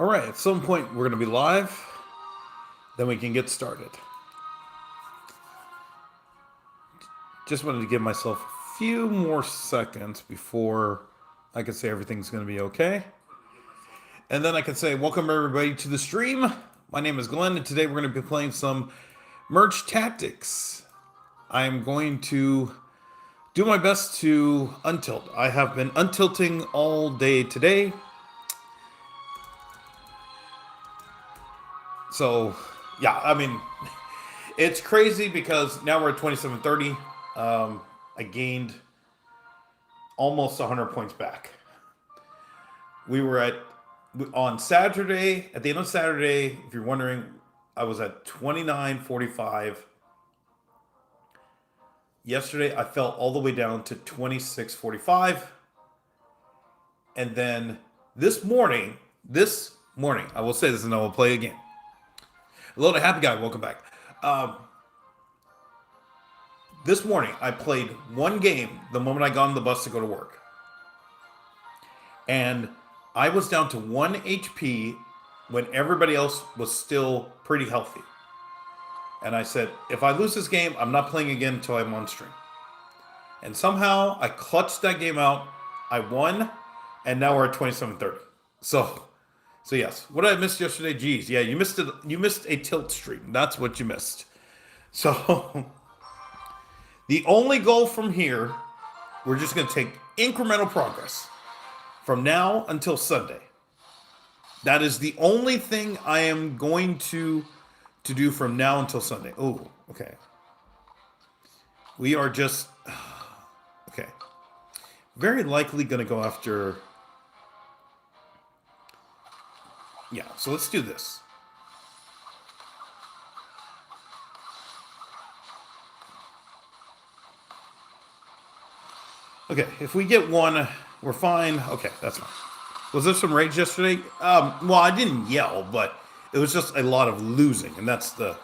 All right, at some point we're going to be live, then we can get started. Just wanted to give myself a few more seconds before I can say everything's going to be okay. And then I can say, welcome everybody to the stream. My name is Glenn, and today we're going to be playing some merge tactics. I am going to do my best to untilt. I have been untilting all day today. So, yeah, I mean, it's crazy because now we're at 2730. I gained almost 100 points back. We were on Saturday, at the end of Saturday, if you're wondering, I was at 2945. Yesterday, I fell all the way down to 2645. And then this morning, I will say this and I will play again. Hello to Happy Guy, welcome back. This morning, I played one game the moment I got on the bus to go to work. And I was down to 1 HP when everybody else was still pretty healthy. And I said, if I lose this game, I'm not playing again until I'm on stream. And somehow, I clutched that game out. I won, and now we're at 2730. So yes. What did I miss yesterday? Geez, yeah, you missed it. You missed a tilt stream. That's what you missed. So the only goal from here, we're just going to take incremental progress from now until Sunday. That is the only thing I am going to do from now until Sunday. Oh, okay. We are just okay. Very likely going to go after. Yeah, so let's do this. Okay, if we get one, we're fine. Okay, that's fine. Was there some rage yesterday? Well, I didn't yell, but it was just a lot of losing, and that's the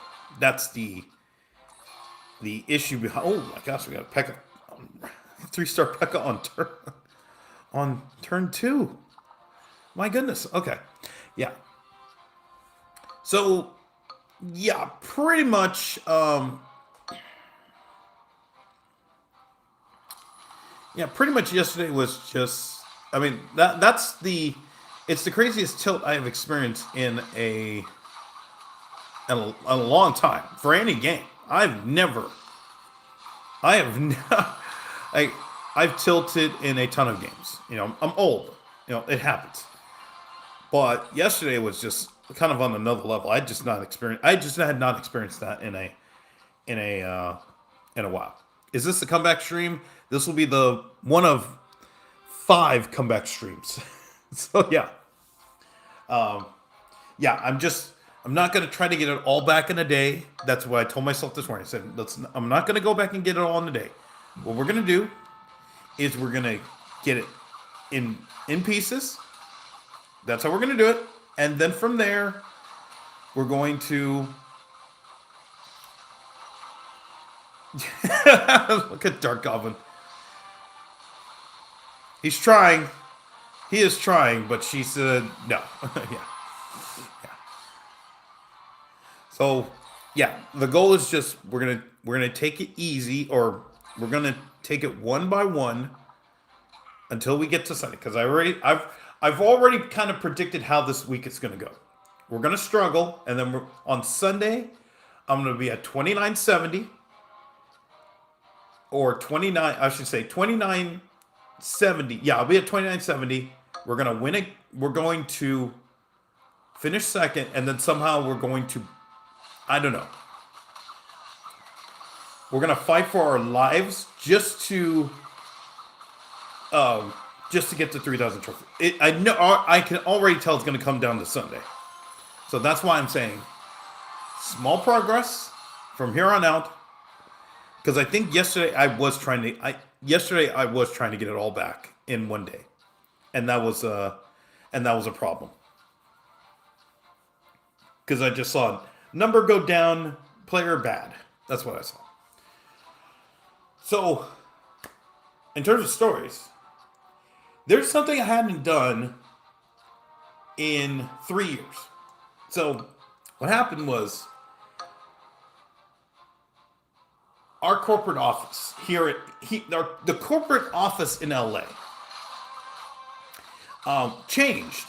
issue behind. Oh my gosh, we got a Pekka, 3-star Pekka on turn 2. My goodness. Okay, yeah. So, yeah, pretty much. Yeah, pretty much yesterday was just. I mean, it's the craziest tilt I have experienced in a long time for any game. I have I've tilted in a ton of games. You know, I'm old. You know, it happens. But yesterday was just kind of on another level. I just had not experienced that in a while. Is this a comeback stream? This will be the one of 5 comeback streams. So yeah. Yeah, I'm not going to try to get it all back in a day. That's what I told myself this morning. I said, I'm not going to go back and get it all in a day. What we're going to do is we're going to get it in pieces. That's how we're going to do it. And then from there, we're going to look at Dark Goblin. He's trying. He is trying, but she said no. Yeah. So, yeah, the goal is just we're gonna take it easy, or we're gonna take it one by one until we get to Sunday. Because I've already kind of predicted how this week is gonna go. We're gonna struggle, and then on Sunday, I'm gonna be at 2970 or 29. I should say 2970. Yeah, I'll be at 2970. We're gonna win it. We're going to finish second, and then somehow we're going to. I don't know. We're gonna fight for our lives just to get the 3,000 trophy. I know. I can already tell it's gonna come down to Sunday. So that's why I'm saying small progress from here on out. Because I think yesterday I was trying to get it all back in one day, and that was a problem. Because I just saw number go down, player bad. That's what I saw. So, in terms of stories, there's something I hadn't done in 3 years. So what happened was our corporate office here the corporate office in LA changed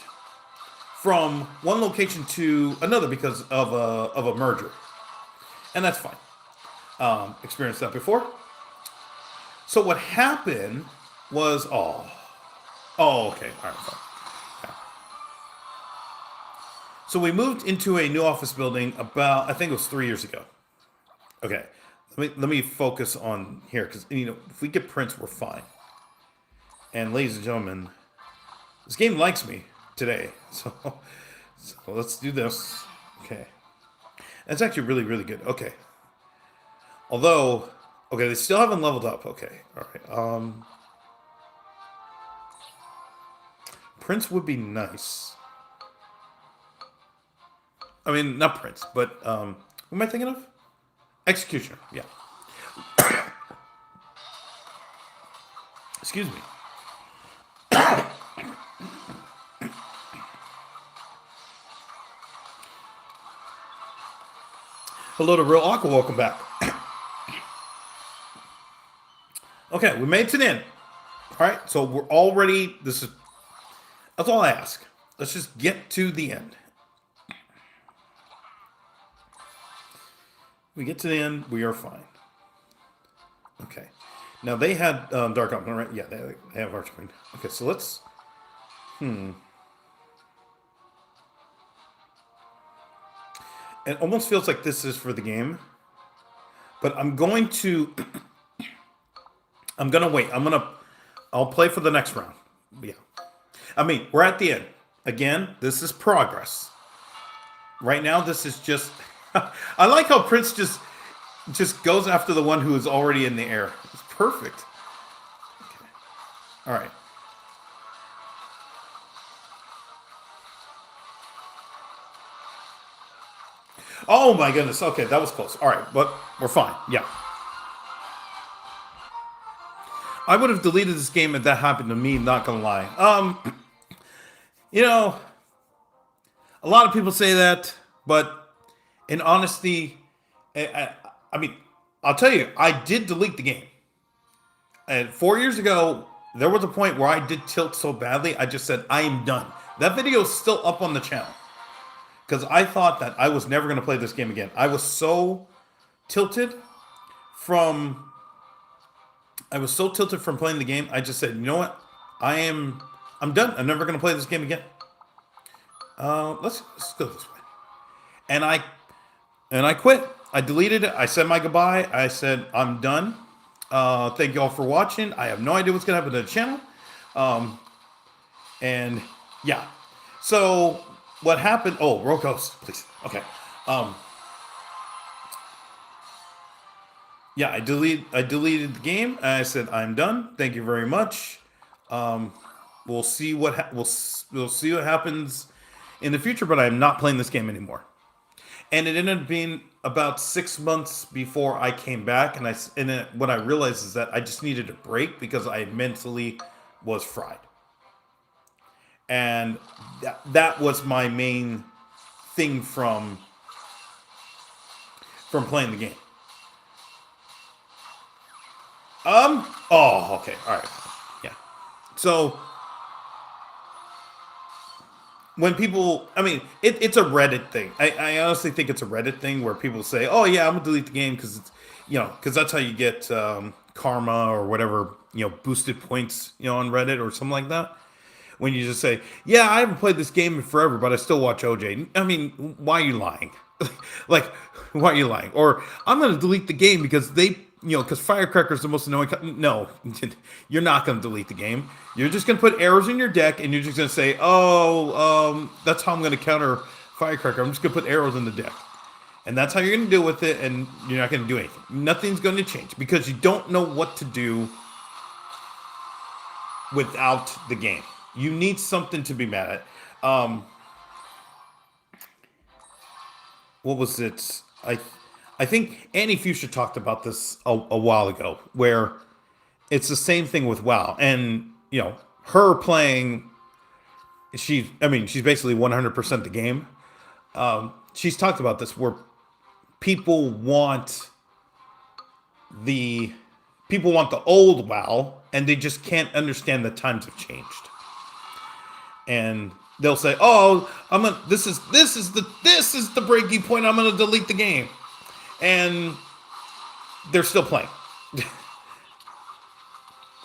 from one location to another because of a merger, and that's fine. Experienced that before. So what happened was okay, all right, fine. Yeah. So we moved into a new office building about, I think it was 3 years ago. Okay, let me focus on here because if we get prints, we're fine. And ladies and gentlemen, this game likes me today, so let's do this. Okay, that's actually really, really good. Okay, although they still haven't leveled up. Okay, all right. Prince would be nice. I mean, not Prince, but who am I thinking of? Executioner. Yeah. Excuse me. Hello to Real Aqua. Welcome back. Okay, we made it to the end. All right, so we're already. That's all I ask. Let's just get to the end. We get to the end, we are fine. Okay. Now they had Dark Option, right? Yeah, they have Arch Queen. Okay, so let's. It almost feels like this is for the game, but I'm going to. I'm gonna wait. I'll play for the next round. Yeah. I mean, we're at the end. Again, this is progress. Right now, this is just. I like how Prince just goes after the one who is already in the air. It's perfect. Okay. All right. Oh my goodness. Okay, that was close. All right, but we're fine. Yeah. I would have deleted this game if that happened to me, not gonna lie. A lot of people say that, but in honesty, I mean, I'll tell you, I did delete the game. And 4 years ago, there was a point where I did tilt so badly, I just said, I am done. That video is still up on the channel. Because I thought that I was never going to play this game again. I was so tilted from playing the game. I just said, you know what? I'm done. I'm never going to play this game again. Let's go this way. And I quit. I deleted it. I said my goodbye. I said, I'm done. Thank you all for watching. I have no idea what's going to happen to the channel. And yeah. So what happened? Oh, roll ghost, please. Okay. Yeah, I deleted the game. I said, I'm done. Thank you very much. We'll see we'll see what happens in the future, but I'm not playing this game anymore. And it ended up being about 6 months before I came back, and what I realized is that I just needed a break because I mentally was fried, and that was my main thing from playing the game. Oh, okay, all right, yeah. So when people, I mean, it's a Reddit thing. I honestly think it's a Reddit thing where people say, "Oh yeah, I'm gonna delete the game because it's, because that's how you get karma or whatever, boosted points, on Reddit or something like that." When you just say, "Yeah, I haven't played this game in forever, but I still watch OJ." I mean, why are you lying? Like, why are you lying? Or I'm gonna delete the game because because Firecracker's the most annoying. No, you're not going to delete the game. You're just going to put arrows in your deck, and you're just going to say, that's how I'm going to counter Firecracker. I'm just going to put arrows in the deck. And that's how you're going to deal with it, and you're not going to do anything. Nothing's going to change because you don't know what to do without the game. You need something to be mad at. What was it? I think Annie Fuchsia talked about this a while ago, where it's the same thing with WoW. And, her playing she's basically 100% the game. She's talked about this where people want the people want the old WoW, and they just can't understand the times have changed. And they'll say, "Oh, this is the breaking point. I'm gonna delete the game," and they're still playing.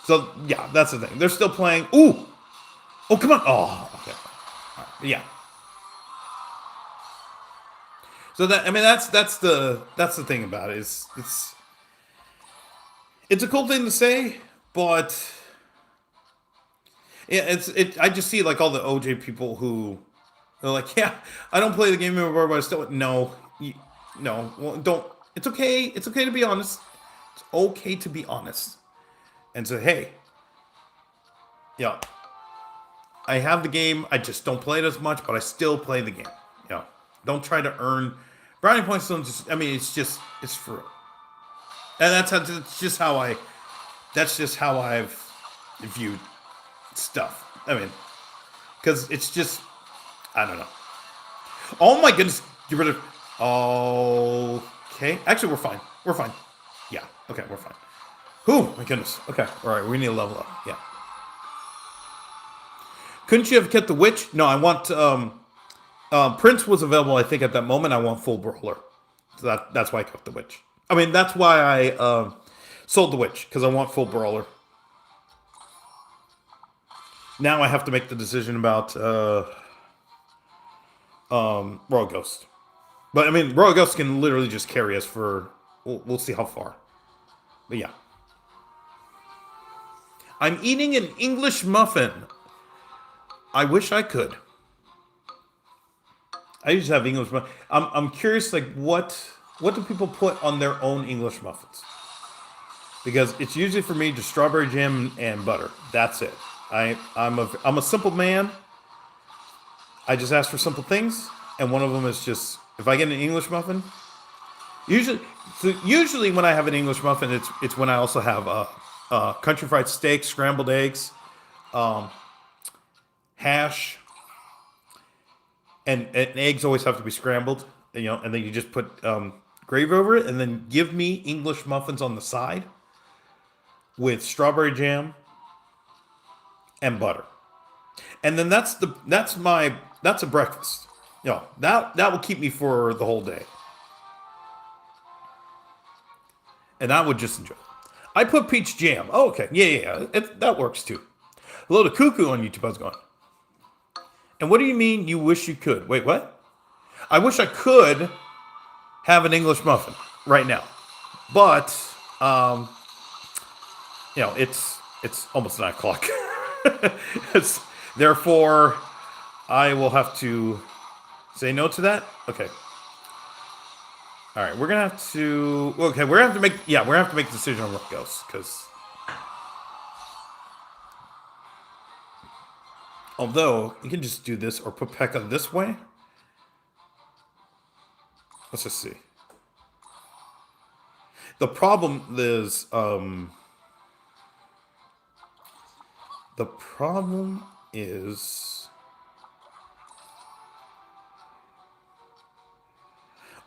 So yeah, that's the thing. They're still playing. Ooh, oh come on. Oh, okay. Right. Yeah. So that's the thing about it. It's a cool thing to say, but yeah, I just see like all the OJ people who are like, yeah, I don't play the game anymore, but I still no, well, don't. It's okay. It's okay to be honest. It's okay to be honest and say, hey, yeah, I have the game. I just don't play it as much, but I still play the game. Yeah, don't try to earn brownie points. Don't just. I mean, it's true, and that's just how I've viewed stuff. I mean, because it's just, I don't know. Oh my goodness, get rid of. Okay, actually, we're fine. We're fine. Yeah. Okay, we're fine. Oh my goodness. Okay. All right, we need to level up. Yeah. Couldn't you have kept the witch? No, I want. Prince was available, I think, at that moment. I want full brawler, so that's why I kept the witch. I mean, that's why I sold the witch, because I want full brawler. Now I have to make the decision about Royal Ghost. But I mean, Royal Ghost can literally just carry us for. We'll see how far. But yeah. I'm eating an English muffin. I wish I could. I used to have English muffins. I'm curious, like what do people put on their own English muffins? Because it's usually for me just strawberry jam and butter. That's it. I'm a simple man. I just ask for simple things, and one of them is just if I get an English muffin. Usually when I have an English muffin, it's when I also have country fried steak, scrambled eggs, hash, and eggs always have to be scrambled. And then you just put gravy over it, and then give me English muffins on the side with strawberry jam and butter, and then that's a breakfast. That will keep me for the whole day, and I would just enjoy it. I put peach jam. Oh, okay, yeah. That works too. Hello to Cuckoo on YouTube. How's it going? And what do you mean you wish you could? Wait, what? I wish I could have an English muffin right now, but it's almost 9 o'clock. Therefore, I will have to say no to that. Okay. All right, we're gonna have to. Okay, we're gonna have to make. Yeah, we're gonna have to make a decision on what goes, because although you can just do this or put Pekka this way. Let's just see. The problem is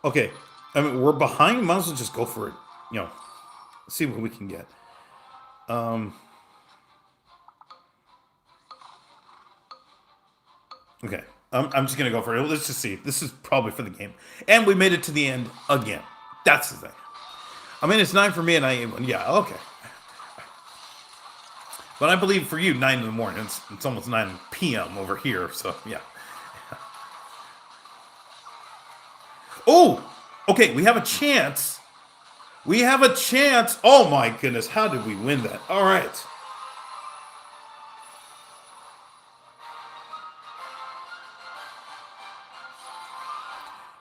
okay. I mean, we're behind. Might as well just go for it. See what we can get. Okay. I'm just gonna go for it. Let's just see. This is probably for the game, and we made it to the end again. That's the thing. I mean, it's 9 for me, and yeah, okay. But I believe for you, 9 in the morning. It's almost 9 p.m. over here. So yeah. Oh, okay. We have a chance. Oh my goodness! How did we win that? All right.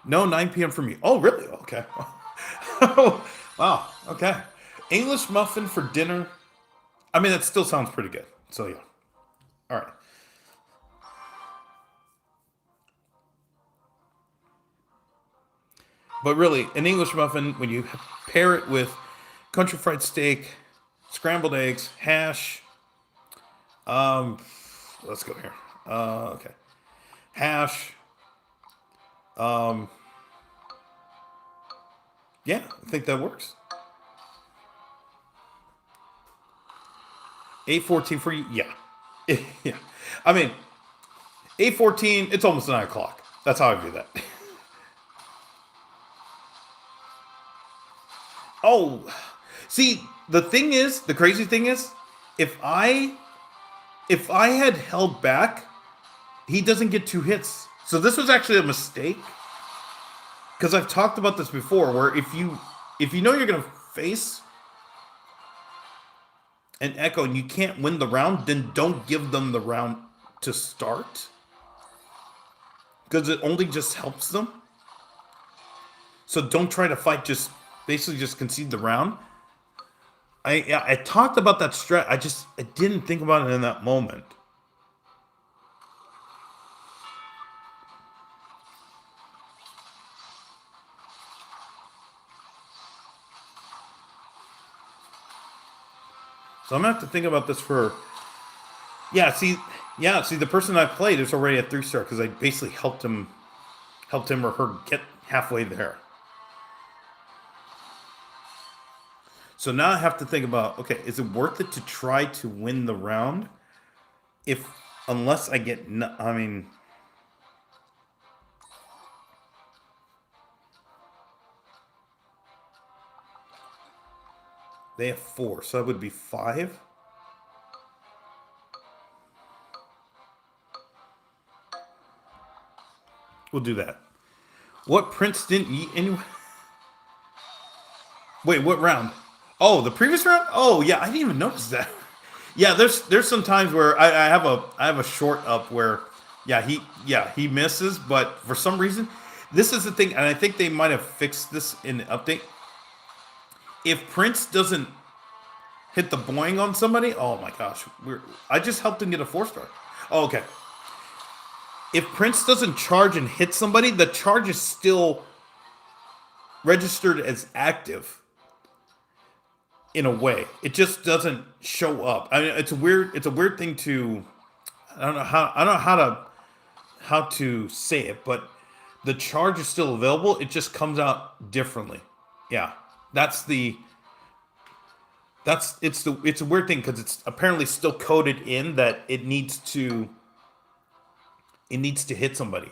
No, 9 p.m. for me. Oh, really? Okay. Wow. Okay. English muffin for dinner. I mean, that still sounds pretty good. So, yeah. All right. But really, an English muffin, when you pair it with country fried steak, scrambled eggs, hash. Let's go here. Okay. Hash. Yeah, I think that works. 8:14 for you? Yeah. Yeah. I mean, 8:14, it's almost 9 o'clock. That's how I view that. Oh, see, the crazy thing is, if I if I had held back, he doesn't get 2 hits. So this was actually a mistake because I've talked about this before. Where if you know you're gonna face an Echo and you can't win the round, then don't give them the round to start because it only just helps them. So don't try to fight. Just basically just concede the round. I talked about that strat. I didn't think about it in that moment. So I'm gonna have to think about this for. Yeah, see, the person I played is already at 3-star because I basically helped him or her get halfway there. So now I have to think about, okay, is it worth it to try to win the round? Unless I get, I mean, they have 4, so that would be 5. We'll do that. What Prince didn't eat anyway? Wait, what round? Oh, the previous round? Oh, yeah, I didn't even notice that. Yeah, there's some times where I have a short up where he misses, but for some reason, this is the thing, and I think they might have fixed this in the update. If Prince doesn't hit the boing on somebody, oh my gosh, I just helped him get a 4-star. Oh, okay. If Prince doesn't charge and hit somebody, the charge is still registered as active. In a way, it just doesn't show up. I mean, it's a weird thing to. I don't know how to say it, but the charge is still available. It just comes out differently. Yeah, it's a weird thing because it's apparently still coded in that it needs to hit somebody.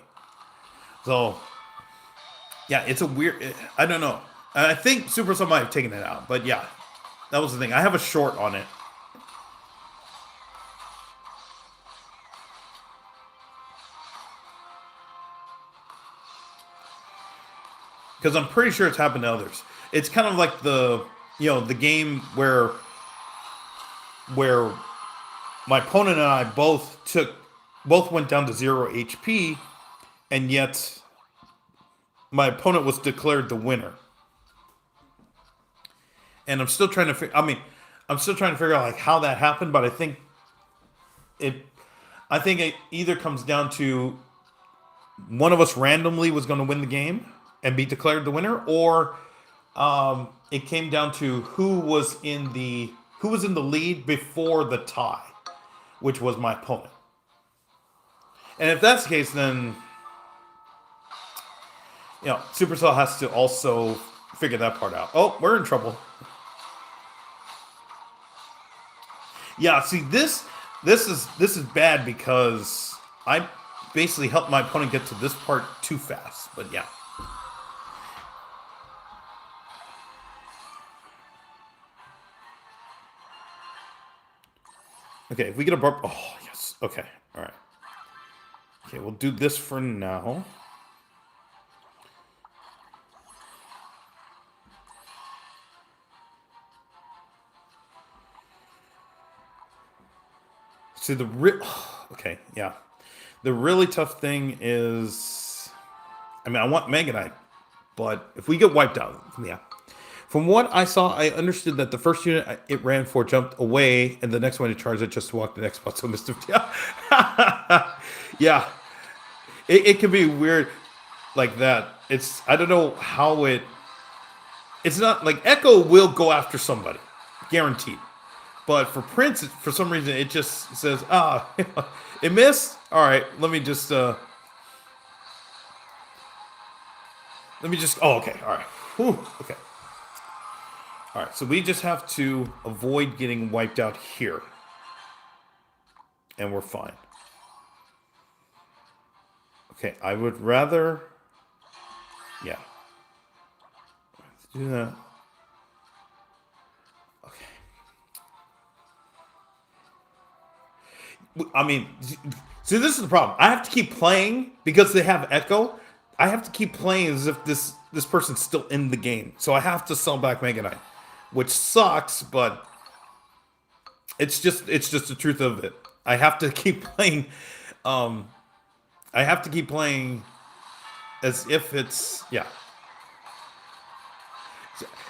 So yeah, it's a weird. I don't know. I think Supercell might have taken it out, but yeah. That was the thing. I have a short on it. Because I'm pretty sure it's happened to others. It's kind of like the game where my opponent and I both went down to 0 HP, and yet my opponent was declared the winner. And I'm still trying to figure. I'm still trying to figure out like how that happened. But I think it either comes down to one of us randomly was going to win the game and be declared the winner, or it came down to who was in the lead before the tie, which was my opponent. And if that's the case, then Supercell has to also figure that part out. Oh, we're in trouble. Yeah, see this is bad because I basically helped my opponent get to this part too fast. But yeah. Okay, if we get a burp. Oh yes. Okay. All right. Okay, we'll do this for now. See okay, yeah. The really tough thing is, I want Mega Knight, but if we get wiped out, yeah. From what I saw, I understood that the first unit it ran for jumped away, and the next one it charged it just to walk the next spot. So Mr. Yeah, it can be weird like that. I don't know how it's not like Echo will go after somebody, guaranteed. But for Prince, for some reason, it just says, it missed? All right, let me just. Oh, okay. All right. Whew, okay. All right. So we just have to avoid getting wiped out here, and we're fine. Okay. I would rather. Yeah. Let's do that. I mean, see, this is the problem. I have to keep playing because they have echo. I have to keep playing as if this person's still in the game. So I have to sell back Mega Knight, which sucks, but it's just the truth of it. I have to keep playing. Um, I have to keep playing as if it's yeah.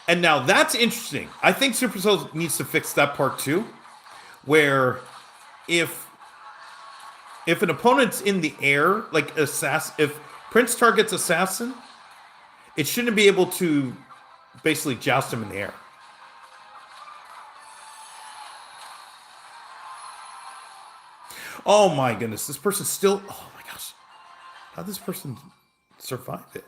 And now that's interesting. I think Supercell needs to fix that part too, where if an opponent's in the air, like if Prince targets Assassin, it shouldn't be able to basically joust him in the air. Oh my goodness, this person still. Oh my gosh, how did this person survive it?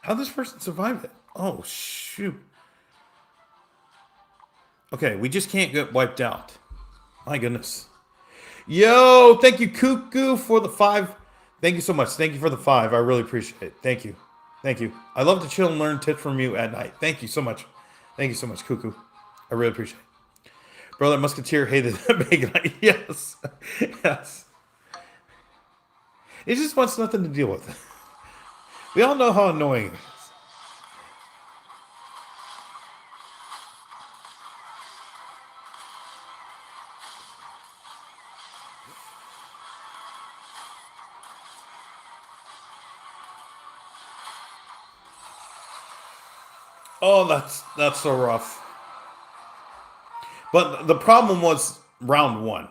How did this person survive it? Oh shoot. Okay, we just can't get wiped out. My goodness. Yo, thank you, Cuckoo, for the 5. Thank you so much. Thank you for the 5. I really appreciate it. Thank you. Thank you. I love to chill and learn tips from you at night. Thank you so much. Thank you so much, Cuckoo. I really appreciate it. Brother Musketeer hated Mega Knight. Yes. Yes. He just wants nothing to deal with. We all know how annoying it is. Oh, that's so rough. But the problem was round 1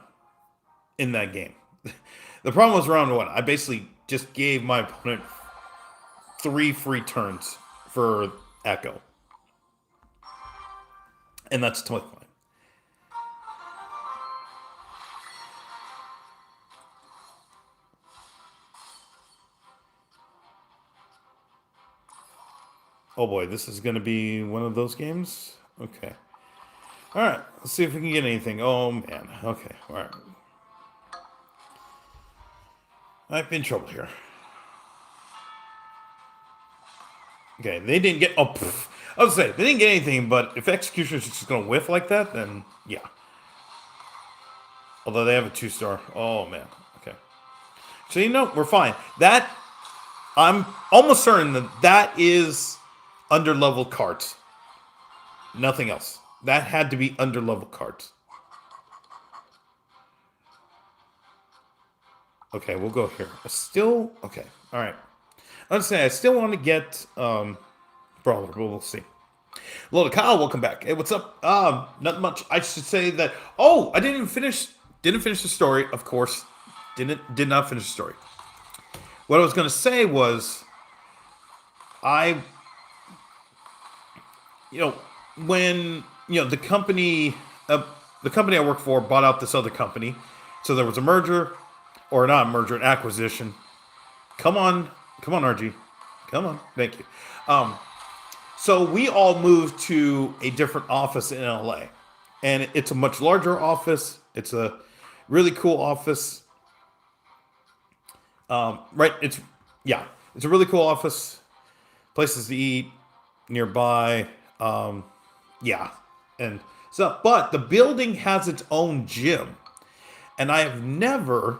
in that game. The problem was round 1. I basically just gave my opponent 3 free turns for Echo. And that's totally fine. Oh boy, this is going to be one of those games? Okay. All right, let's see if we can get anything. Oh man, okay, all right. I've been in trouble here. Okay, they didn't get. Oh, I was say they didn't get anything, but if Executioner's just going to whiff like that, then yeah. Although they have a 2-star. Oh man. Okay. So you know we're fine. That I'm almost certain that is under-level cards. Nothing else. That had to be under-level cards. Okay, we'll go here. Okay, all right. I'm saying I still want to get Brawler, but we'll see. Hello to Kyle, welcome back. Hey, what's up? Not much. I should say that. Oh, I didn't finish the story. Of course, did not finish the story. What I was going to say was, when the company I work for bought out this other company, so there was a merger, or not a merger, an acquisition. Come on, RG, come on, thank you. So we all moved to a different office in LA, and it's a much larger office. It's a really cool office. Right? It's a really cool office. Places to eat nearby. Yeah, and so, but the building has its own gym, and I've never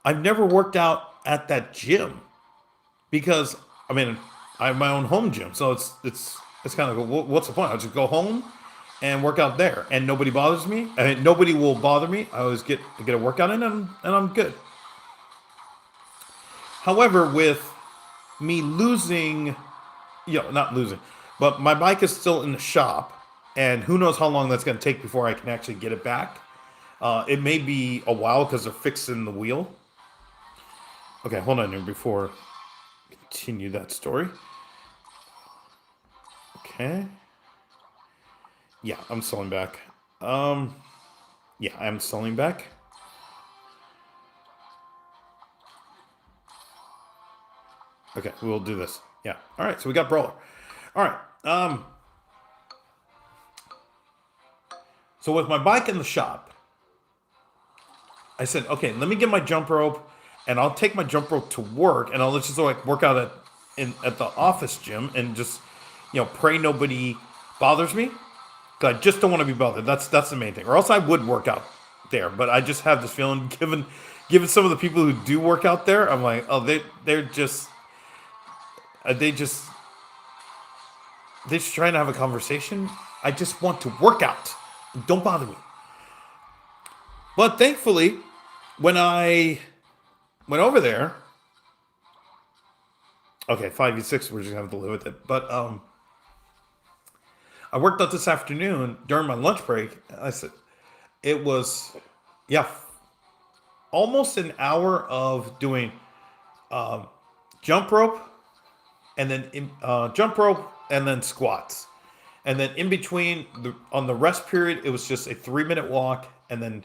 worked out at that gym because I have my own home gym, so it's kind of what's the point? I'll just go home and work out there, and nobody bothers me. Nobody will bother me. I always get a workout in, and I'm good. However, with me losing, not losing, but my bike is still in the shop, and who knows how long that's going to take before I can actually get it back. It may be a while because they're fixing the wheel. Okay, hold on here before I continue that story. Okay. Yeah, I'm selling back. Yeah, I'm selling back. Okay, we'll do this. Yeah. All right, so we got Brawler. All right. So with my bike in the shop, I said, okay, let me get my jump rope, and I'll take my jump rope to work, and I'll just like work out at the office gym, and just pray nobody bothers me. 'Cause I just don't want to be bothered. That's the main thing. Or else I would work out there, but I just have this feeling, given some of the people who do work out there, I'm like, oh, they're just they just they're just trying to have a conversation. I just want to work out. Don't bother me. But thankfully, when I went over there, okay, 5v6, we're just gonna have to live with it. But I worked out this afternoon during my lunch break. I said it was, yeah, almost an hour of doing jump rope, and then jump rope, and then squats, and then in between on the rest period, it was just a 3-minute walk, and then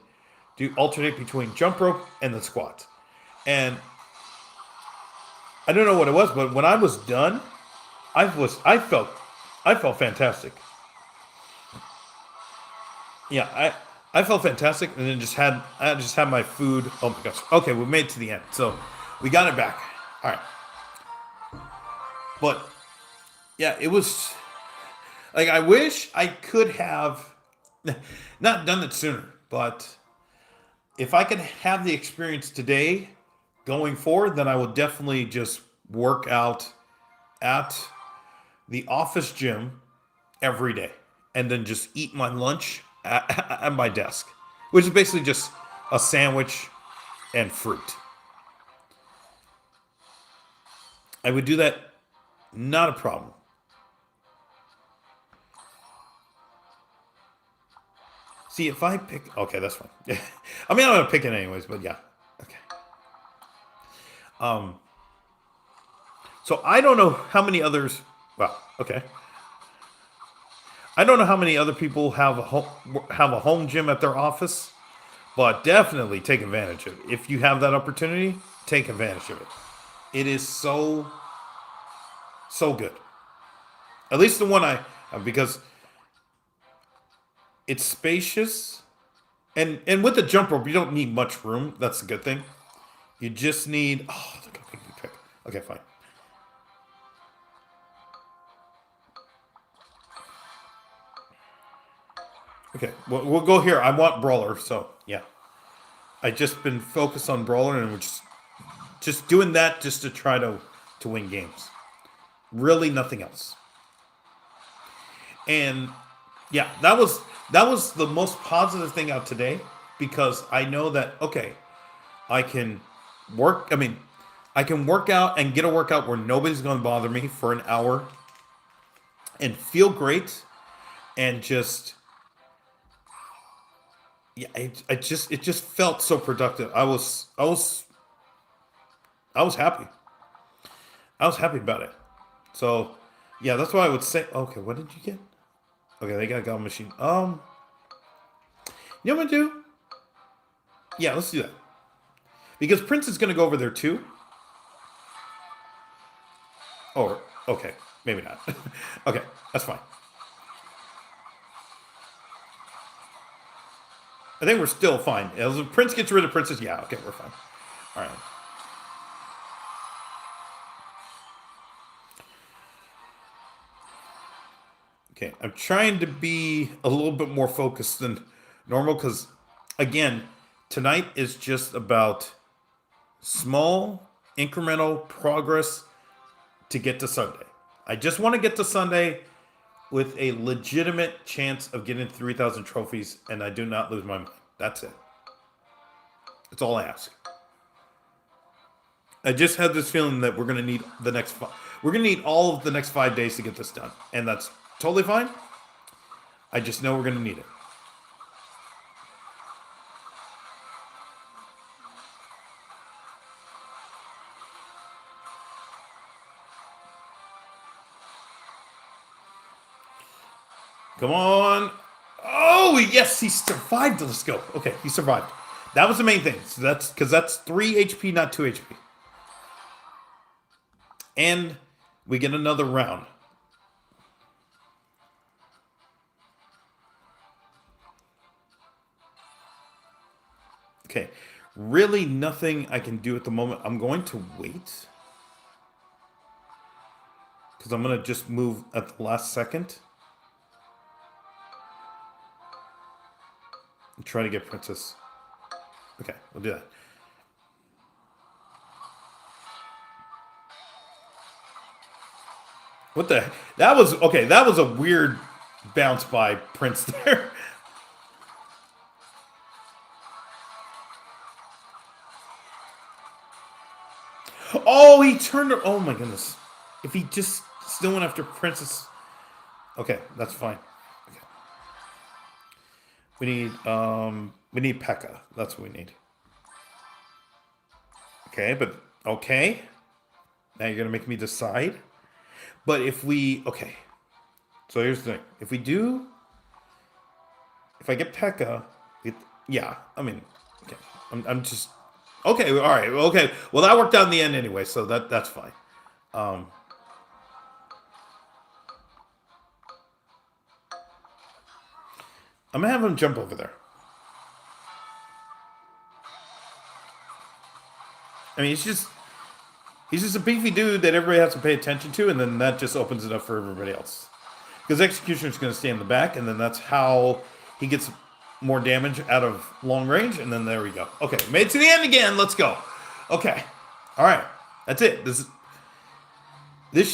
do alternate between jump rope and the squats. And I don't know what it was, but when I was done, I felt fantastic. Yeah, I felt fantastic, and then I just had my food. Oh my gosh. Okay, we made it to the end, so we got it back. All right, but yeah, it was like I wish I could have not done it sooner, but if I could have the experience today going forward, then I would definitely just work out at the office gym every day, and then just eat my lunch at my desk, which is basically just a sandwich and fruit. I would do that, not a problem. See, if I pick, okay, that's fine. I mean, I'm gonna pick it anyways, but yeah, okay. Um, so I don't know how many others. Well, okay. I don't know how many other people have a home gym at their office, but definitely take advantage of it. If you have that opportunity, take advantage of it. It is so good. At least the one because it's spacious, and with the jump rope, you don't need much room. That's a good thing. You just need. Oh, look how big you pick. Okay, fine. Okay, we'll go here. I want brawler, so yeah. I just been focused on brawler, and we're just doing that just to try to win games. Really, nothing else. And yeah, that was the most positive thing out today, because I know that okay, I can work. I mean, I can work out and get a workout where nobody's going to bother me for an hour and feel great, and just yeah, it just felt so productive. I was happy. I was happy about it. So yeah, that's why I would say. Okay, what did you get? Okay, they got a gum machine. You know what I'm gonna do? Yeah, let's do that, because Prince is gonna go over there too. Or okay, maybe not. Okay, that's fine. I think we're still fine. As if Prince gets rid of Princess, yeah, okay, we're fine. All right. Okay, I'm trying to be a little bit more focused than normal, because, again, tonight is just about small, incremental progress to get to Sunday. I just want to get to Sunday with a legitimate chance of getting 3,000 trophies, and I do not lose my mind. That's it. That's all I ask. I just had this feeling that we're going to need we're going to need all of the next 5 days to get this done, and that's totally fine. I just know we're going to need it. Come on. Oh, yes, he survived. Let's go. Okay, he survived. That was the main thing. So that's because that's 3 HP, not 2 HP. And we get another round. Okay, really nothing I can do at the moment. I'm going to wait. Because I'm going to just move at the last second. And try to get Princess. Okay, we'll do that. What the? That was okay. That was a weird bounce by Prince there. Oh, he turned. Oh my goodness! If he just still went after Princess. Okay, that's fine. Okay. We need P.E.K.K.A. That's what we need. Okay, but okay. Now you're gonna make me decide. But if we okay, so here's the thing: if I get P.E.K.K.A., yeah, I mean, okay, I'm just okay. All right, okay. Well, that worked out in the end anyway, so that's fine. Um, I'm gonna have him jump over there. I mean, he's just a beefy dude that everybody has to pay attention to, and then that just opens it up for everybody else. Because Executioner's going to stay in the back, and then that's how he gets more damage out of long range, and then there we go. Okay, made it to the end again. Let's go. Okay, all right, that's it. This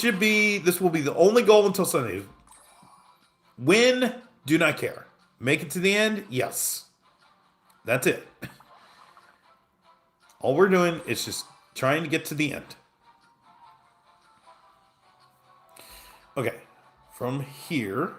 will be the only goal until Sunday. Win, do not care. Make it to the end, yes. That's it. All we're doing is just trying to get to the end. Okay, from here.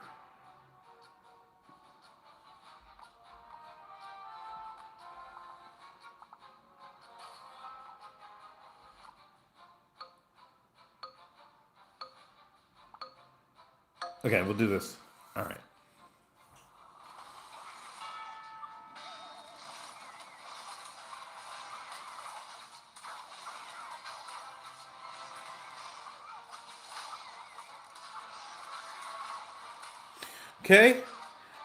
Okay, we'll do this. All right. Okay.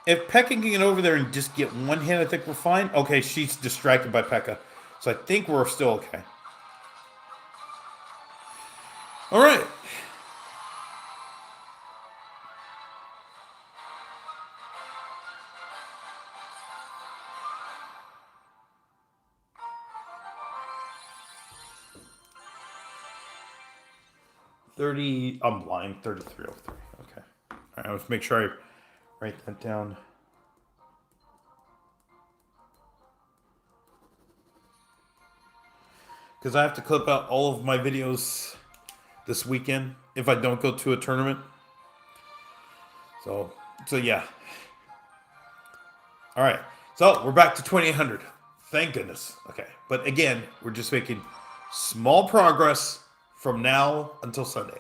If P.E.K.K.A. can get over there and just get one hit, I think we're fine. Okay, she's distracted by P.E.K.K.A. So I think we're still okay. All right. I'm blind. 3303. Okay. All right. Let's make sure I write that down. Because I have to clip out all of my videos this weekend if I don't go to a tournament. So yeah. All right. So we're back to 2800. Thank goodness. Okay. But again, we're just making small progress from now until Sunday.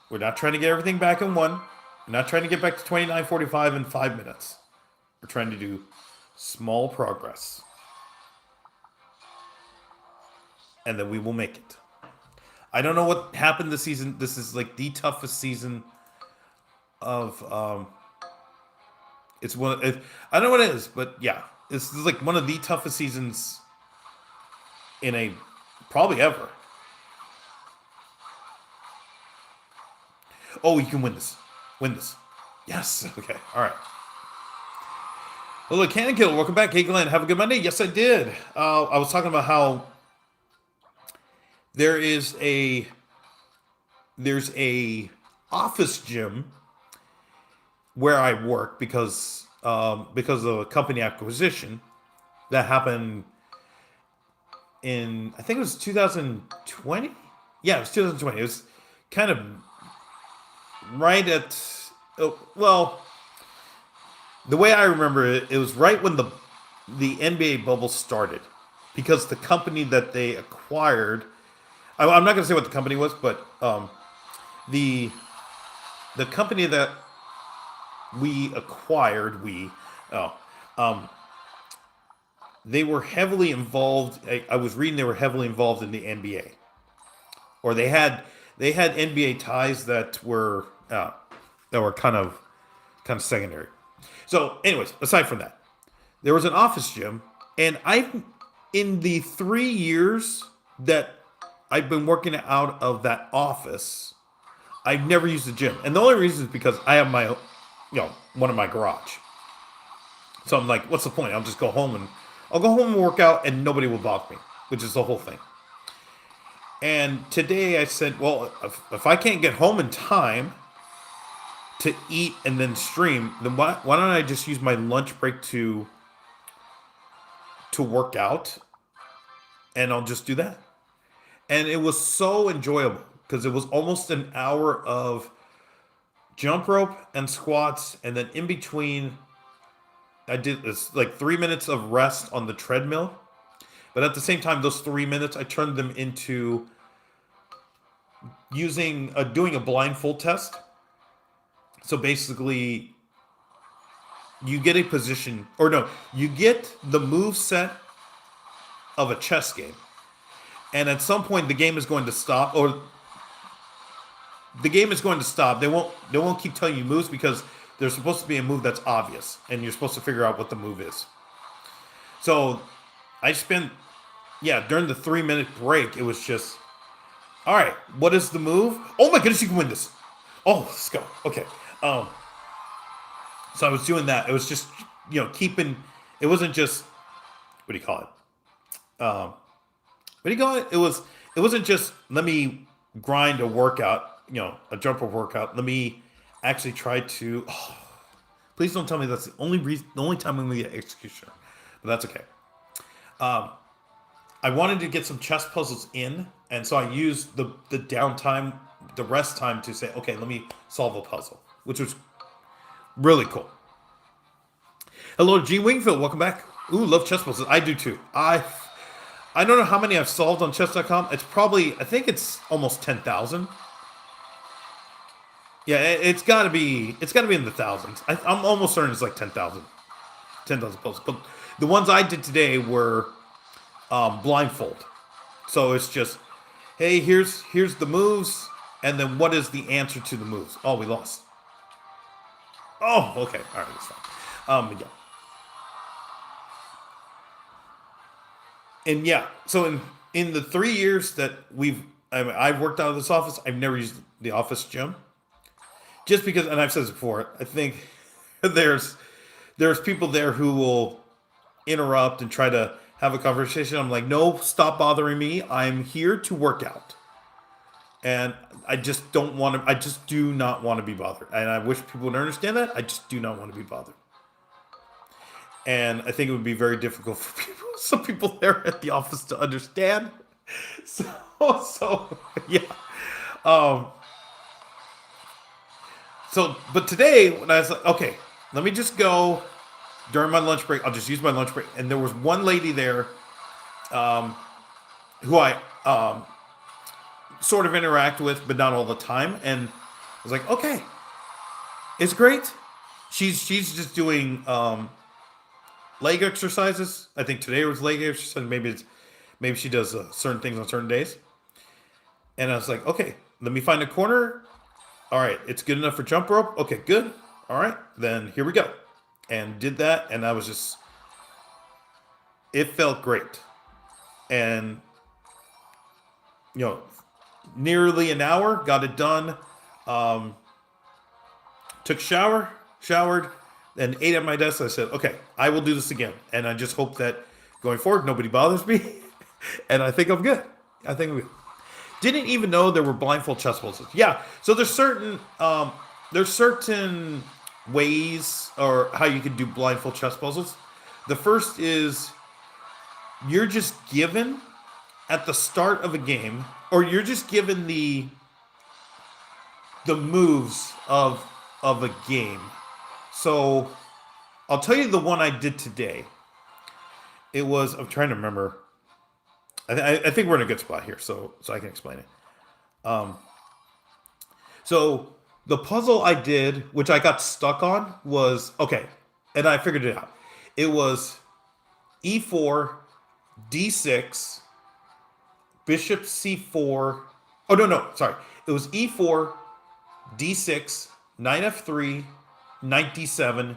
We're not trying to get everything back in one. We're not trying to get back to 2945 in 5 minutes. We're trying to do small progress. And then we will make it. I don't know what happened this season. This is like the toughest season of it's one I don't know what it is, but yeah. This is like one of the toughest seasons in a probably ever. Oh, you can win this. Win this. Yes. Okay. All right. Hello, Cannon Kill. Welcome back. Hey, Glenn. Have a good Monday. Yes, I did. I was talking about how there's a office gym where I work because of a company acquisition that happened in, I think it was 2020. Yeah, it was 2020. It was kind of right at, well, the way I remember it, it was right when the NBA bubble started, because the company that they acquired, I'm not going to say what the company was, but the company that we acquired, oh, um, they were heavily involved. I was reading they were heavily involved in the NBA, or they had NBA ties that were kind of secondary. So, anyways, aside from that, there was an office gym, and in the 3 years that I've been working out of that office, I've never used the gym, and the only reason is because I have one in my garage. So I'm like, what's the point? I'll go home and work out, and nobody will bother me, which is the whole thing. And today I said, well, if I can't get home in time to eat and then stream, then why don't I just use my lunch break to work out, and I'll just do that. And it was so enjoyable because it was almost an hour of jump rope and squats, and then in between, I did this like 3 minutes of rest on the treadmill. But at the same time, those 3 minutes, I turned them into doing a blindfold test. So basically, you get a position, or no, you get the move set of a chess game. And at some point, the game is going to stop, or the game is going to stop. They won't keep telling you moves because there's supposed to be a move that's obvious, and you're supposed to figure out what the move is. So I spent, during the 3 minute break, it was just, all right, what is the move? Oh my goodness, you can win this. Oh, let's go. Okay. So I was doing that. It was just, keeping, it wasn't just, what do you call it? What do you call it? It wasn't just, let me grind a workout, a jumper workout. Let me actually try to, please don't tell me that's the only time I'm going to get executioner. But that's okay. I wanted to get some chess puzzles in, and so I used the downtime, the rest time to say, okay, let me solve a puzzle, which was really cool. Hello, G. Wingfield. Welcome back. Ooh, love chess puzzles. I do too. I don't know how many I've solved on chess.com. It's probably, I think it's almost 10,000. Yeah, it's got to be in the thousands. I'm almost certain it's like 10,000 puzzles. But the ones I did today were blindfold. So it's just, hey, here's the moves, and then what is the answer to the moves? Oh, we lost. Oh, okay. All right, that's fine. Yeah. And yeah, so in the 3 years that I've worked out of this office, I've never used the office gym. Just because, and I've said this before, I think there's people there who will interrupt and try to have a conversation. I'm like, no, stop bothering me. I'm here to work out. And I just do not want to be bothered. And I wish people would understand that. I just do not want to be bothered. And I think it would be very difficult for some people there at the office to understand. So yeah. But today, when I was like, okay, let me just go during my lunch break. I'll just use my lunch break. And there was one lady there who I sort of interact with, but not all the time. And I was like, okay, it's great. She's just doing leg exercises. I think today was leg exercise. Maybe she does certain things on certain days. And I was like, okay, let me find a corner. All right, it's good enough for jump rope. Okay, good. All right, then here we go. And did that, and I was just, it felt great. And, nearly an hour, got it done. Took showered, and ate at my desk. I said, okay, I will do this again. And I just hope that going forward, nobody bothers me. And I think I'm good. Didn't even know there were blindfold chess puzzles. Yeah, so there's certain ways or how you can do blindfold chess puzzles. The first is you're just given at the start of a game, or you're just given the moves of a game. So I'll tell you the one I did today. It was, I'm trying to remember. I think we're in a good spot here, so I can explain it. So The puzzle I did, which I got stuck on, was okay, and I figured it out. It was e4, d6, bishop c4. Oh no, no, sorry. It was e4, d6, knight f3, knight d7,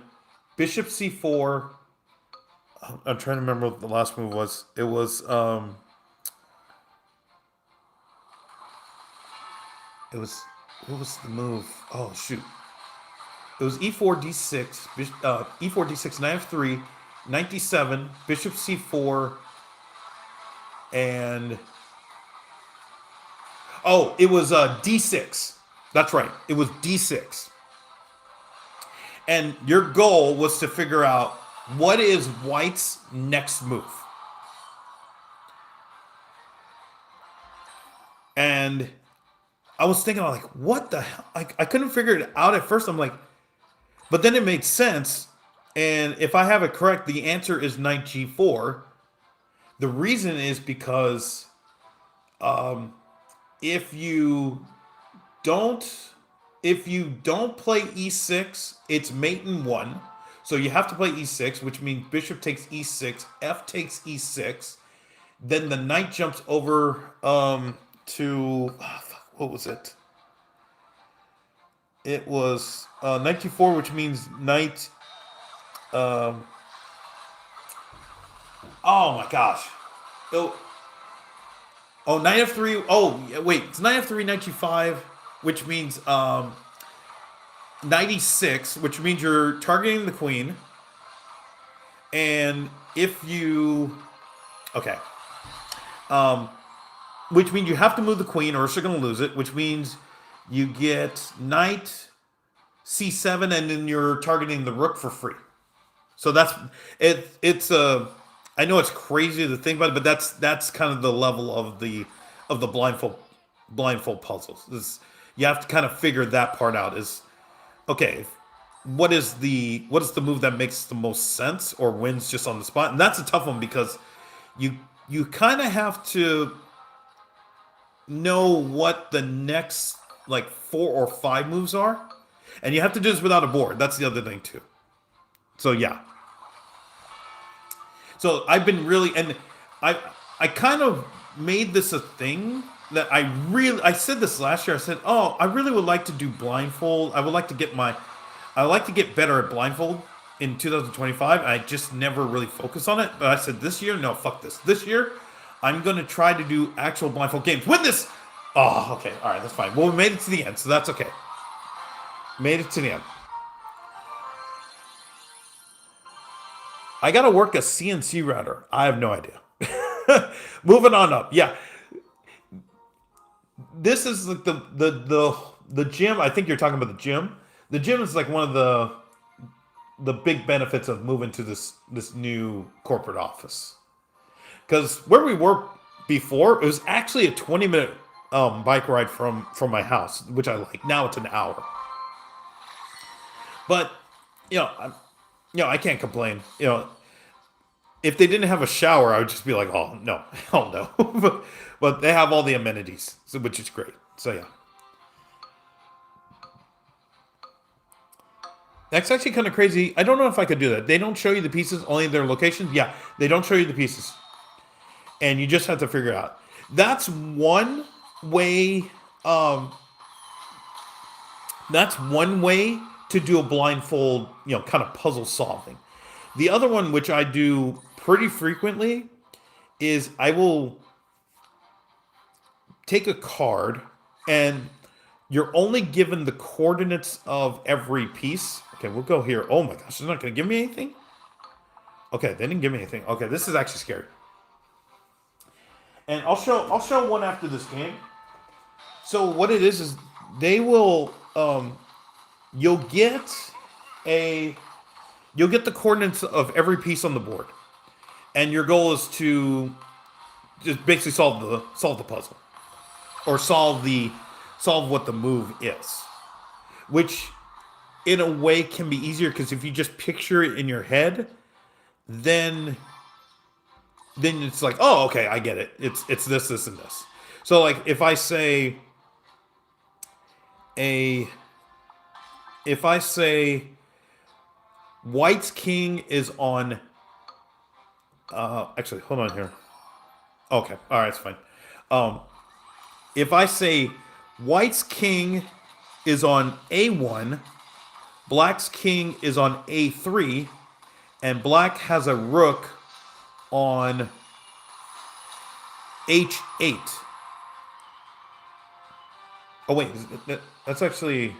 bishop c4. I'm trying to remember what the last move was. It was it was what was the move? Oh shoot. It was e4 d6, e4 d6, knight f3, knight d7, bishop c4, and oh, it was d6. That's right. It was d6. And your goal was to figure out what is White's next move. And I was thinking, like, what the hell? I couldn't figure it out at first. I'm like, but then it made sense. And if I have it correct, the answer is knight g4. The reason is because if you don't play e6, it's mate in 1. So you have to play e6, which means bishop takes e6, f takes e6. Then the knight jumps over to what was it? It was knight g4, which means knight. Oh my gosh! Oh, knight f3. Oh wait, it's knight f3, knight g5, which means knight e6, which means you're targeting the queen. And if you, okay, which means you have to move the queen, or else you're going to lose it. Which means you get knight c7, and then you're targeting the rook for free. So that's it. It's I know it's crazy to think about it, but that's kind of the level of the blindfold puzzles. You have to kind of figure that part out. Is okay. What is the move that makes the most sense or wins just on the spot? And that's a tough one because you kind of have to know what the next like 4 or 5 moves are, and you have to do this without a board. That's the other thing too. So yeah. So I've been really, and I kind of made this a thing that I said this last year. I said, oh, I really would like to do blindfold. I would like to get better at blindfold in 2025. I just never really focused on it. But I said this year, no, fuck this. This year, I'm going to try to do actual blindfold games. Win this! Oh, okay. All right, that's fine. Well, we made it to the end, so that's okay. Made it to the end. I got to work a CNC router. I have no idea. Moving on up. Yeah. This is like the gym. I think you're talking about the gym. The gym is like one of the big benefits of moving to this new corporate office. Because where we were before, it was actually a 20-minute bike ride from my house, which I like. Now it's an hour. But I can't complain. If they didn't have a shower, I would just be like, oh no, hell no. But they have all the amenities, which is great. So yeah. That's actually kind of crazy. I don't know if I could do that. They don't show you the pieces, only their locations. Yeah, they don't show you the pieces. And you just have to figure it out. That's one way. That's one way to do a blindfold, kind of puzzle solving. The other one, which I do pretty frequently, is I will take a card and you're only given the coordinates of every piece. Okay, we'll go here. Oh my gosh, they're not going to give me anything? Okay, they didn't give me anything. Okay, this is actually scary. And I'll show one after this game. So what it is they will you'll get the coordinates of every piece on the board. And your goal is to just basically solve the puzzle. Or solve what the move is. Which in a way can be easier because if you just picture it in your head, then it's like, oh, okay, I get it. It's this, and this. So like if I say if I say white's king is on... actually, hold on here. Okay, all right, it's fine. If I say white's king is on A1, black's king is on A3, and black has a rook on H8. Oh wait, that's actually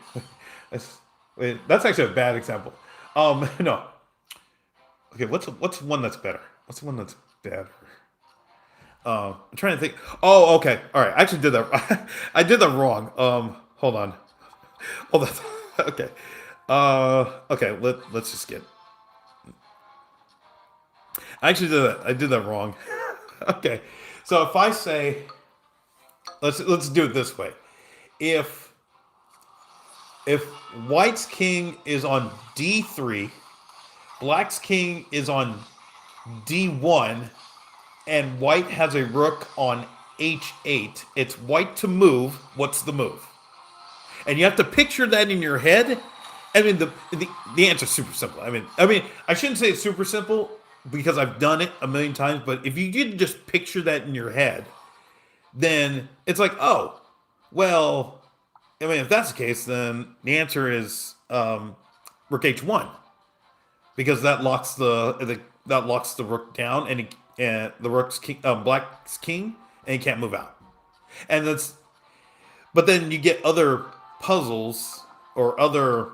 that's actually a bad example. No. Okay, what's one that's better? What's the one that's better? I'm trying to think. Oh, okay. All right. I actually did that. I did that wrong. Hold on. Hold on. Okay. Okay. Let's just get. I actually did that. I did that wrong. Okay. So if I say, let's do it this way. If white's king is on D3, black's king is on D1, and white has a rook on H8, it's white to move. What's the move? And you have to picture that in your head. I mean, the answer is super simple. I mean, I shouldn't say it's super simple because I've done it a million times. But if you did just picture that in your head, then it's like, oh, well, I mean, if that's the case, then the answer is rook H1, because that locks the rook down, and the rook's king, black's king, and he can't move out. And but then you get other puzzles or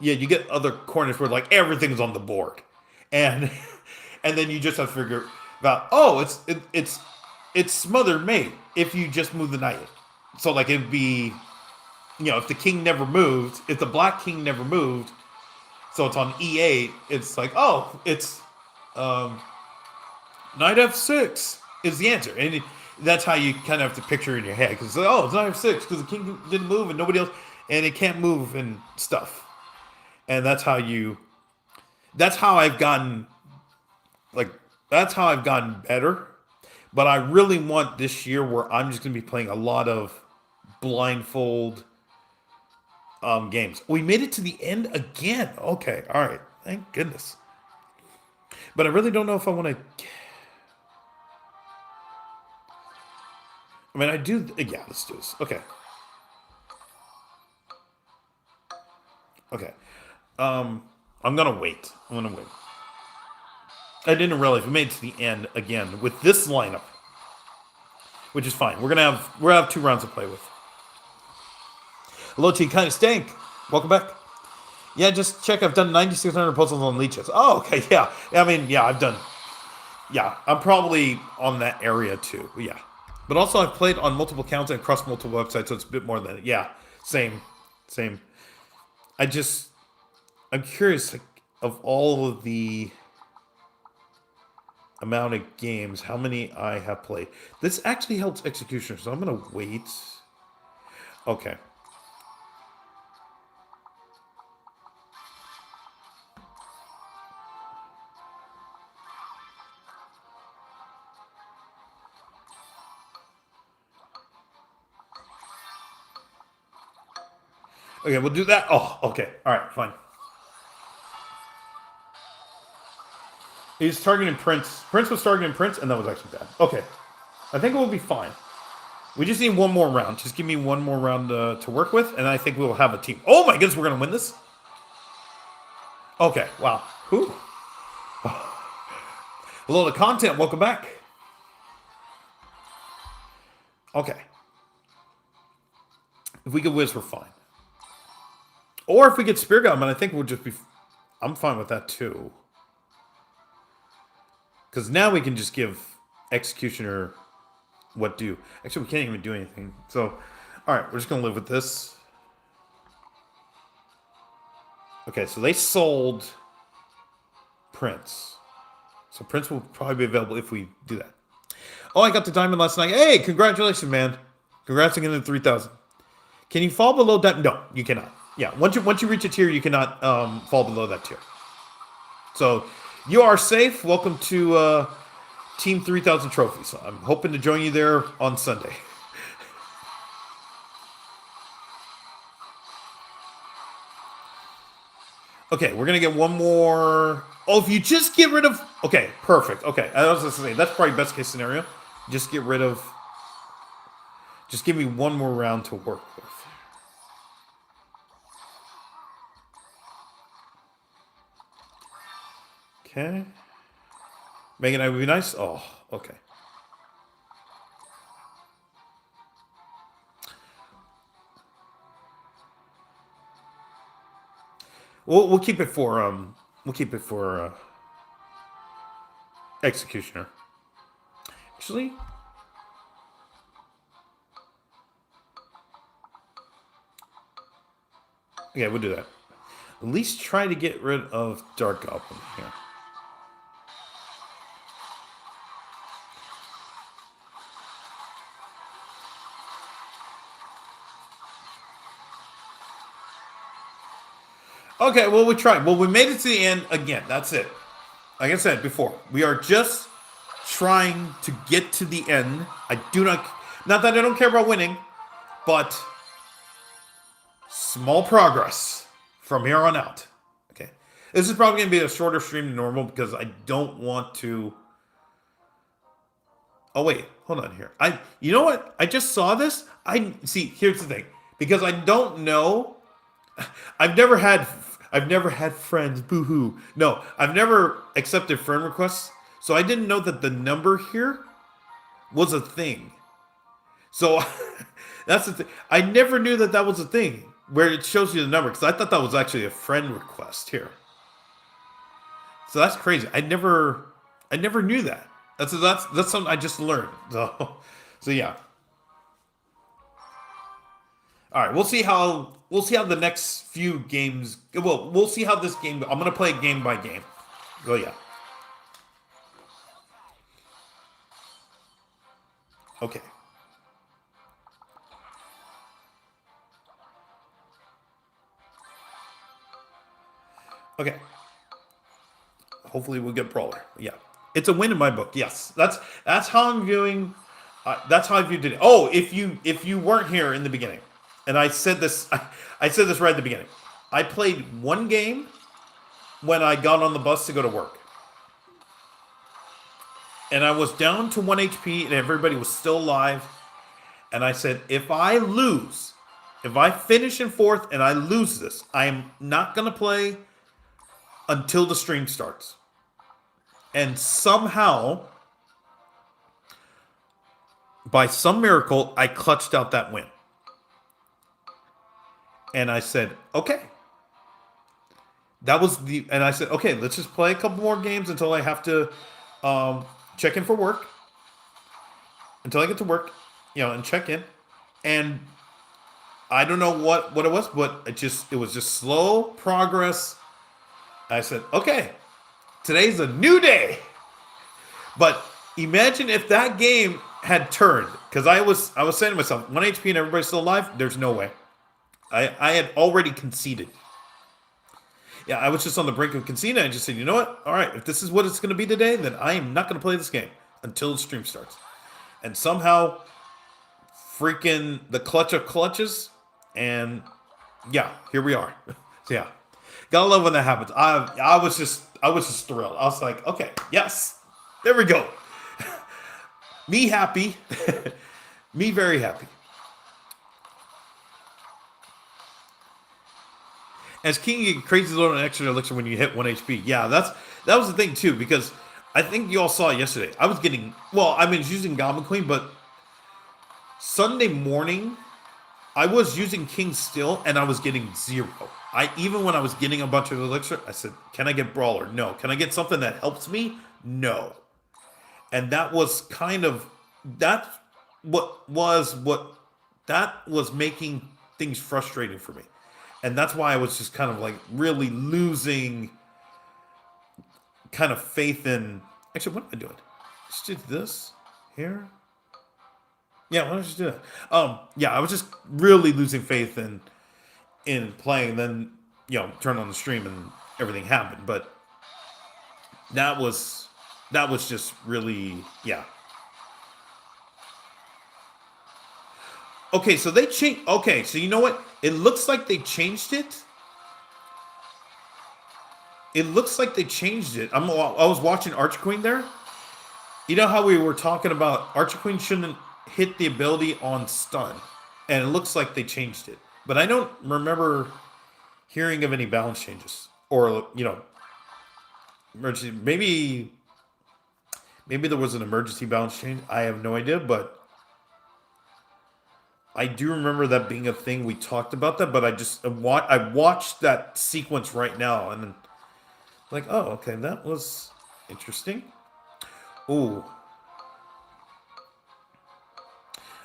you get other corners where like everything's on the board, and and then you just have to figure out, oh, it's smothered mate if you just move the knight. So like it'd be, if the king never moved, if the black king never moved, so it's on E8, it's like, oh, it's knight F6 is the answer. And that's how you kind of have to picture it in your head. Because, oh, it's knight F6 because the king didn't move and nobody else, and it can't move and stuff. And that's how I've gotten better. But I really want this year where I'm just going to be playing a lot of blindfold games. We made it to the end again. Okay, all right. Thank goodness. But I really don't know if I want to... I mean, I do... Yeah, let's do this. Okay. Okay. I'm going to wait. I didn't realize we made it to the end again with this lineup, which is fine. We're gonna have 2 rounds to play with. Hello, T. Kind of stank. Welcome back. Yeah, just check. I've done 9,600 puzzles on leeches. Oh, okay. Yeah. I mean, yeah, I've done. Yeah, I'm probably on that area too. Yeah, but also I've played on multiple accounts and across multiple websites, so it's a bit more than it. Yeah, same. I'm curious, like, of all of the amount of games, how many I have played. This actually helps executioner, so I'm gonna wait. Okay. Okay, we'll do that. Oh, okay. All right, fine. He's targeting Prince. Prince was targeting Prince, and that was actually bad. Okay. I think it will be fine. We just need one more round. Just give me one more round to work with, and I think we'll have a team. Oh my goodness, we're going to win this? Okay, wow. Whew. Hello to content. Welcome back. Okay. If we get Wiz, we're fine. Or if we get Spear Gum, I think we'll just be... I'm fine with that too. Because now we can just give Executioner what do. Actually, we can't even do anything. So, alright, we're just going to live with this. Okay, so they sold Prince. So Prince will probably be available if we do that. Oh, I got the diamond last night. Hey, congratulations, man. Congrats on getting the 3,000. Can you fall below that? No, you cannot. Yeah, once you reach a tier, you cannot fall below that tier. So you are safe. Welcome to Team 3,000 Trophies. I'm hoping to join you there on Sunday. Okay, we're gonna get one more. Oh, if you just get rid of. Okay, perfect. Okay, I was gonna say that's probably best case scenario. Just get rid of. Just give me one more round to work with. Okay. Megan, that would be nice. Oh, okay. We'll keep it for executioner. Actually, yeah, we'll do that. At least try to get rid of Dark Goblin here. Okay, well, we tried. Well, we made it to the end again. That's it. Like I said before, we are just trying to get to the end. I do not that I don't care about winning, but small progress from here on out. Okay. This is probably going to be a shorter stream than normal because I don't want to. Oh, wait. Hold on here. You know what? I just saw this. See, here's the thing. Because I don't know. I've never had friends. Boo hoo. No, I've never accepted friend requests. So I didn't know that the number here was a thing. So that's the thing. I never knew that that was a thing where it shows you the number because I thought that was actually a friend request here. So that's crazy. I never knew that. That's something I just learned. So yeah. All right, we'll see how the next few games. Well, we'll see how this game. I'm gonna play it game by game. Oh yeah. Okay. Okay. Hopefully we'll get Brawler. Yeah. It's a win in my book. Yes. That's how I'm viewing that's how I viewed it. Oh, if you weren't here in the beginning, and I said this I said this right at the beginning. I played one game when I got on the bus to go to work. And I was down to 1 HP and everybody was still alive. And I said, if I finish in fourth and I lose this, I am not going to play until the stream starts. And somehow, by some miracle, I clutched out that win. And I said, okay. And I said, okay, let's just play a couple more games until I have to check in for work. Until I get to work, and check in. And I don't know what it was, but it was just slow progress. I said, okay, today's a new day. But imagine if that game had turned, because I was saying to myself, 1 HP and everybody's still alive. There's no way. I had already conceded. Yeah, I was just on the brink of conceding. I just said, you know what? All right, if this is what it's going to be today, then I am not going to play this game until the stream starts. And somehow, freaking the clutch of clutches, and yeah, here we are. So yeah, gotta love when that happens. I was just thrilled. I was like, okay, yes, there we go. Me happy, me very happy. As King, you get crazy load on extra elixir when you hit 1 HP. Yeah, that was the thing too, because I think you all saw it yesterday. I was using Goblin Queen, but Sunday morning, I was using King still, and I was getting 0. Even when I was getting a bunch of elixir, I said, can I get Brawler? No. Can I get something that helps me? No. And that was making things frustrating for me. And that's why I was just kind of like really losing kind of faith in. Actually, what am I doing? Just do this here. Yeah, why don't I just do that? Yeah, I was just really losing faith in playing. Then turn on the stream and everything happened. But that was just really, yeah. Okay, so they changed. Okay, so you know what? It looks like they changed it. It looks like they changed it. I was watching Archer Queen there. You know how we were talking about Archer Queen shouldn't hit the ability on stun, and it looks like they changed it. But I don't remember hearing of any balance changes or emergency. Maybe there was an emergency balance change. I have no idea, but I do remember that being a thing. We talked about that, but I watched that sequence right now, and then like, oh, okay, that was interesting. Ooh.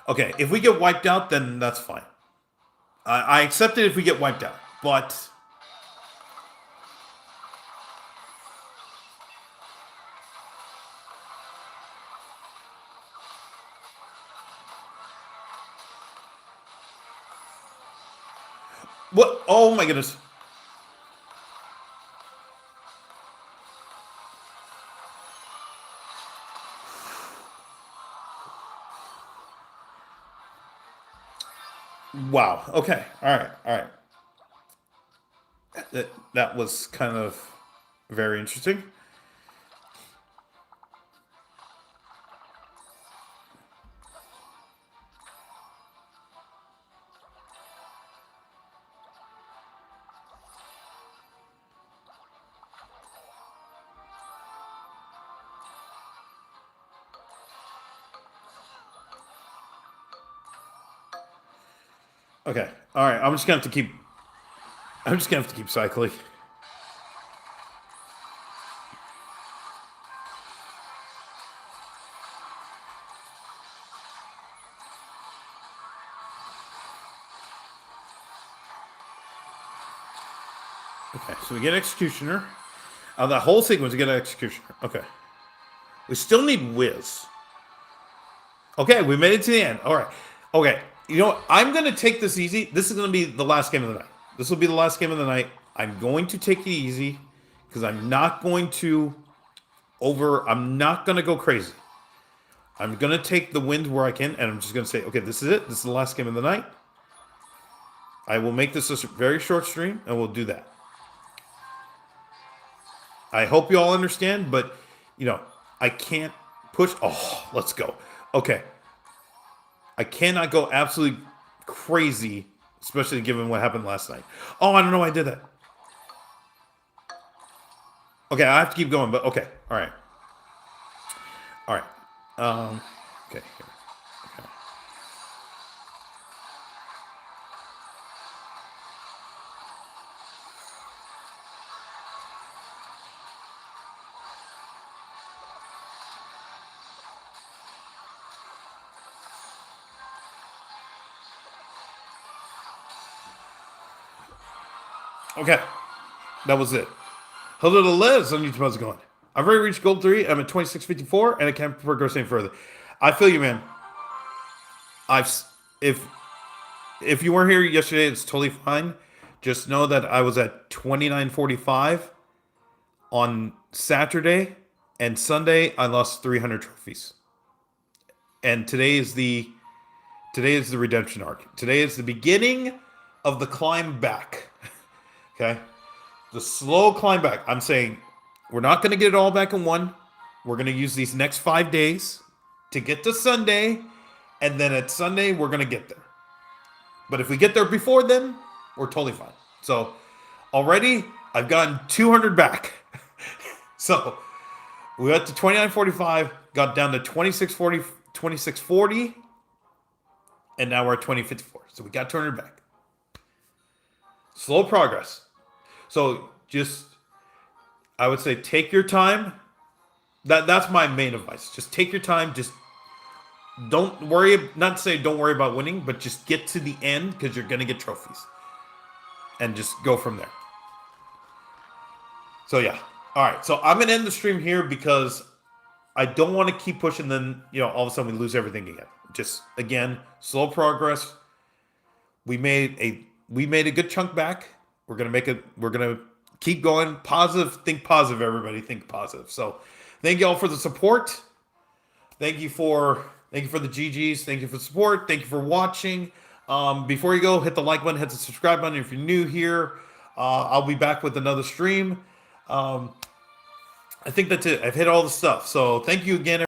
Okay, if we get wiped out, then that's fine. I accept it if we get wiped out, but what? Oh my goodness. Wow. Okay. All right. All right. That was kind of very interesting. Okay. All right. I'm just gonna have to keep. I'm just gonna have to keep cycling. Okay. So we get executioner. The whole sequence we get executioner. Okay. We still need whiz. Okay, we made it to the end. All right. Okay. You know what? I'm going to take this easy. This is going to be the last game of the night. This will be the last game of the night. I'm going to take it easy because I'm not going to I'm not going to go crazy. I'm going to take the wins where I can, and I'm just going to say, okay, this is it. This is the last game of the night. I will make this a very short stream, and we'll do that. I hope you all understand, but, I can't push. Oh, let's go. Okay. I cannot go absolutely crazy, especially given what happened last night. Oh, I don't know why I did that. Okay, I have to keep going, but okay. All right. All right. Okay. Here. Okay. That was it. Hello to Liz on YouTube. How's it going? I've already reached gold 3. I'm at 2654, and I can't progress any further. I feel you, man. If you weren't here yesterday, it's totally fine. Just know that I was at 2945 on Saturday, and Sunday I lost 300 trophies. And today is the redemption arc. Today is the beginning of the climb back. Okay? The slow climb back. I'm saying we're not going to get it all back in one. We're going to use these next 5 days to get to Sunday, and then at Sunday we're going to get there. But if we get there before then, we're totally fine. So already I've gotten 200 back. So we went to 2945, got down to 2640, and now we're at 2054. So we got 200 back. Slow progress. So I would say take your time. That's my main advice. Just take your time. Just don't worry. Not say don't worry about winning, but just get to the end because you're going to get trophies. And just go from there. So yeah. All right. So I'm going to end the stream here because I don't want to keep pushing. Then, all of a sudden we lose everything again. Just, again, slow progress. We made a good chunk back. We're gonna keep going. Positive, think positive, everybody. Think positive. So thank you all for the support. Thank you for the GGs. Thank you for the support. Thank you for watching. Before you go, hit the like button, hit the subscribe button if you're new here. I'll be back with another stream. I think that's it. I've hit all the stuff. So thank you again.